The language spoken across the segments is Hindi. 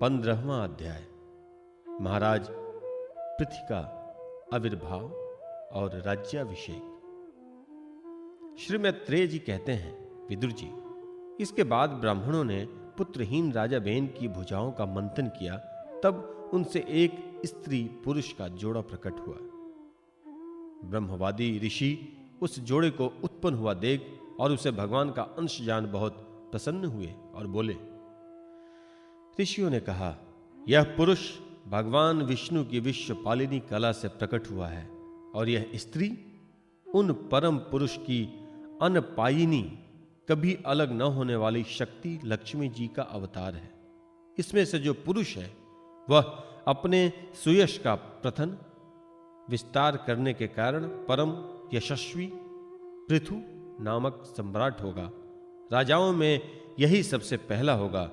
15वां अध्याय। महाराज पृथ्वी का आविर्भाव और राज्याभिषेक। श्री मैत्रेय जी कहते हैं, विदुर जी, इसके बाद ब्राह्मणों ने पुत्रहीन राजा बेन की भुजाओं का मंथन किया। तब उनसे एक स्त्री पुरुष का जोड़ा प्रकट हुआ। ब्रह्मवादी ऋषि उस जोड़े को उत्पन्न हुआ देख और उसे भगवान का अंश जान बहुत प्रसन्न हुए और बोले। ऋषियों ने कहा, यह पुरुष भगवान विष्णु की विश्वपालिनी कला से प्रकट हुआ है और यह स्त्री उन परम पुरुष की अनपायिनी, कभी अलग न होने वाली शक्ति लक्ष्मी जी का अवतार है। इसमें से जो पुरुष है वह अपने सुयश का प्रथन विस्तार करने के कारण परम यशस्वी पृथु नामक सम्राट होगा। राजाओं में यही सबसे पहला होगा।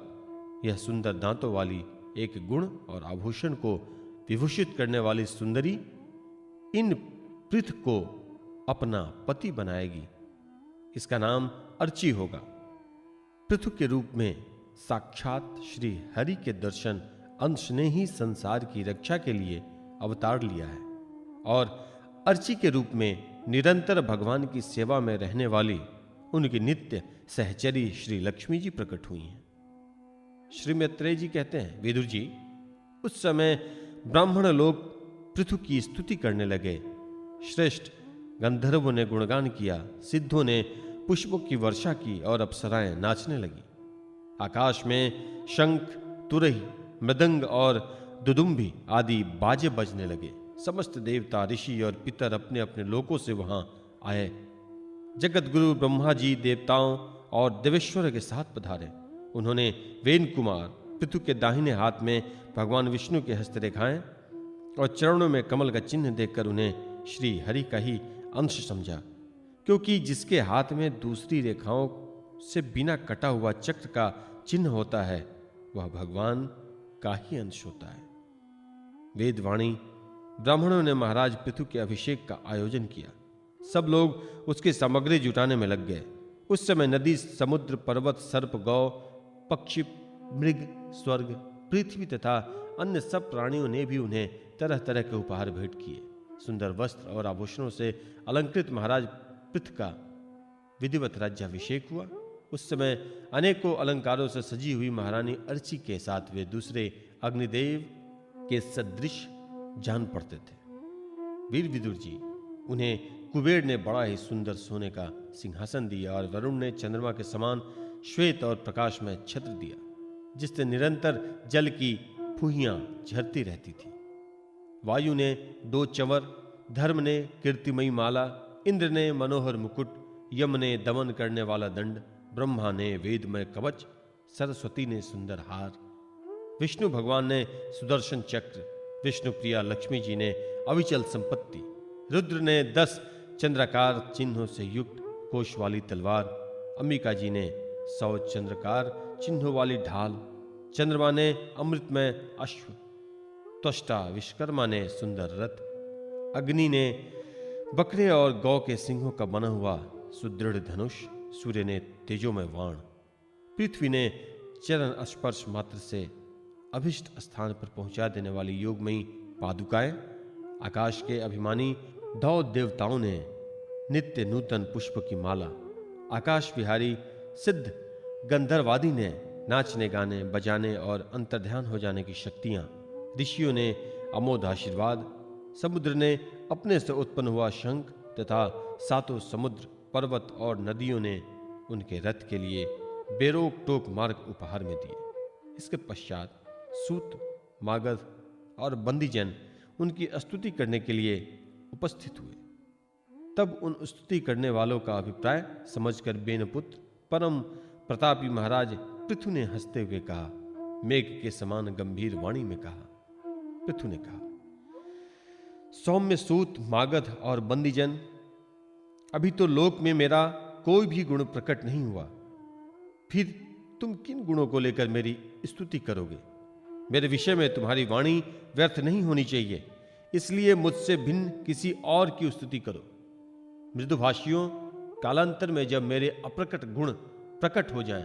यह सुंदर दांतों वाली, एक गुण और आभूषण को विभूषित करने वाली सुंदरी इन पृथु को अपना पति बनाएगी। इसका नाम अर्ची होगा। पृथु के रूप में साक्षात श्री हरि के दर्शन अंश ने ही संसार की रक्षा के लिए अवतार लिया है और अर्ची के रूप में निरंतर भगवान की सेवा में रहने वाली उनकी नित्य सहचरी श्री लक्ष्मी जी प्रकट हुई हैं। श्री मैत्रेय जी कहते हैं, विदुर जी, उस समय ब्राह्मण लोग पृथु की स्तुति करने लगे। श्रेष्ठ गंधर्वों ने गुणगान किया, सिद्धों ने पुष्पों की वर्षा की और अप्सराएं नाचने लगी। आकाश में शंख, तुरही, मृदंग और दुदुम्भी आदि बाजे बजने लगे। समस्त देवता, ऋषि और पितर अपने अपने लोकों से वहां आए। जगत गुरु ब्रह्मा जी देवताओं और देवेश्वर के साथ पधारे। उन्होंने वेन कुमार पृथु के दाहिने हाथ में भगवान विष्णु के हस्तरेखाएं और चरणों में कमल का चिन्ह देखकर उन्हें श्री हरि का ही अंश समझा, क्योंकि जिसके हाथ में दूसरी रेखाओं से बिना कटा हुआ चक्र का चिन्ह होता है वह भगवान का ही अंश होता है। वेदवाणी ब्राह्मणों ने महाराज पृथु के अभिषेक का आयोजन किया। सब लोग उसकी सामग्री जुटाने में लग गए। उस समय नदी, समुद्र, पर्वत, सर्प, गौ, पक्षी, मृग, स्वर्ग, पृथ्वी तथा अन्य सब प्राणियों ने भी उन्हें तरह तरह के उपहार भेंट किए। सुंदर वस्त्र और आभूषणों से अलंकृत महाराज पृथु का विधिवत राज्याभिषेक हुआ। उस समय अनेकों अलंकारों से सजी हुई महारानी अर्ची के साथ वे दूसरे अग्निदेव के सदृश जान पड़ते थे। वीर विदुर जी, उन्हें कुबेर ने बड़ा ही सुंदर सोने का सिंहासन दिया और वरुण ने चंद्रमा के समान श्वेत और प्रकाश में छत्र दिया, जिससे निरंतर जल की फुहियां झरती रहती थी। वायु ने 2 चंवर, धर्म ने कीर्तिमयी माला, इंद्र ने मनोहर मुकुट, यम ने दमन करने वाला दंड, ब्रह्मा ने वेदमय कवच, सरस्वती ने सुंदर हार, विष्णु भगवान ने सुदर्शन चक्र, विष्णु प्रिया लक्ष्मी जी ने अविचल संपत्ति, रुद्र ने 10 चंद्राकार चिन्हों से युक्त कोश वाली तलवार, अंबिका जी ने 100 चंद्रकार चिन्हों वाली ढाल, चंद्रमा ने अमृतमय अश्व, त्वष्टा विश्वकर्मा ने सुंदर रथ, अग्नि ने बकरे और गौ के सिंहों का बना हुआ सुदृढ़ धनुष, सूर्य ने तेजोमय वाण, पृथ्वी ने चरण स्पर्श मात्र से अभिष्ट स्थान पर पहुंचा देने वाली योगमयी पादुकाएं, आकाश के अभिमानी 2 देवताओं ने नित्य नूतन पुष्प की माला, आकाश विहारी सिद्ध गंधर्वादी ने नाचने, गाने, बजाने और अंतर्ध्यान हो जाने की शक्तियां, ऋषियों ने अमोघ आशीर्वाद, समुद्र ने अपने से उत्पन्न हुआ शंख तथा 7 समुद्र, पर्वत और नदियों ने उनके रथ के लिए बेरोक टोक मार्ग उपहार में दिए। इसके पश्चात सूत, मागध और बंदीजन उनकी स्तुति करने के लिए उपस्थित हुए। तब उन स्तुति करने वालों का अभिप्राय समझकर बेनपुत्र परम प्रतापी महाराज पृथु ने हंसते हुए कहा, मेघ के समान गंभीर वाणी में कहा। पृथु ने कहा, सौम्य सूत, मागध और बंदीजन, अभी तो लोक में मेरा कोई भी गुण प्रकट नहीं हुआ, फिर तुम किन गुणों को लेकर मेरी स्तुति करोगे? मेरे विषय में तुम्हारी वाणी व्यर्थ नहीं होनी चाहिए, इसलिए मुझसे भिन्न किसी और की स्तुति करो। मृदुभाषियों, कालांतर में जब मेरे अप्रकट गुण प्रकट हो जाएं,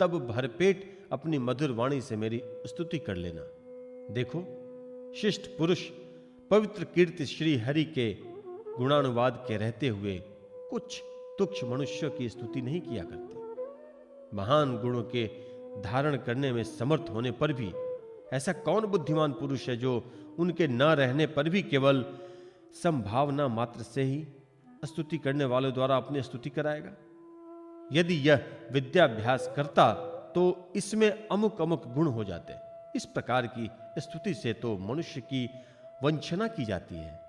तब भरपेट अपनी मधुर वाणी से मेरी स्तुति कर लेना। देखो, शिष्ट पुरुष पवित्र कीर्ति श्री हरि के गुणानुवाद के रहते हुए कुछ तुच्छ मनुष्यों की स्तुति नहीं किया करते। महान गुणों के धारण करने में समर्थ होने पर भी ऐसा कौन बुद्धिमान पुरुष है जो उनके न रहने पर भी केवल संभावना मात्र से ही स्तुति करने वालों द्वारा अपनी स्तुति कराएगा? यदि यह विद्याभ्यास करता तो इसमें अमुक अमुक गुण हो जाते। इस प्रकार की स्तुति से तो मनुष्य की वंचना की जाती है।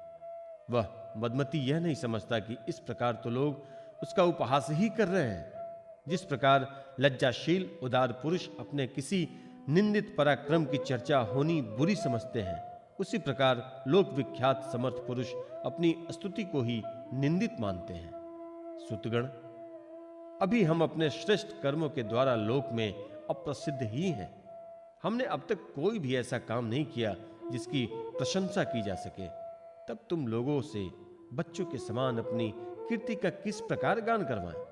वह मदमती यह नहीं समझता कि इस प्रकार तो लोग उसका उपहास ही कर रहे हैं। जिस प्रकार लज्जाशील उदार पुरुष अपने किसी निंदित पराक्रम की चर्चा होनी बुरी समझते हैं, उसी प्रकार लोक विख्यात समर्थ पुरुष अपनी स्तुति को ही निंदित मानते हैं। सुतगण, अभी हम अपने श्रेष्ठ कर्मों के द्वारा लोक में अप्रसिद्ध ही हैं। हमने अब तक कोई भी ऐसा काम नहीं किया जिसकी प्रशंसा की जा सके। तब तुम लोगों से बच्चों के समान अपनी कीर्ति का किस प्रकार गान करवाएं?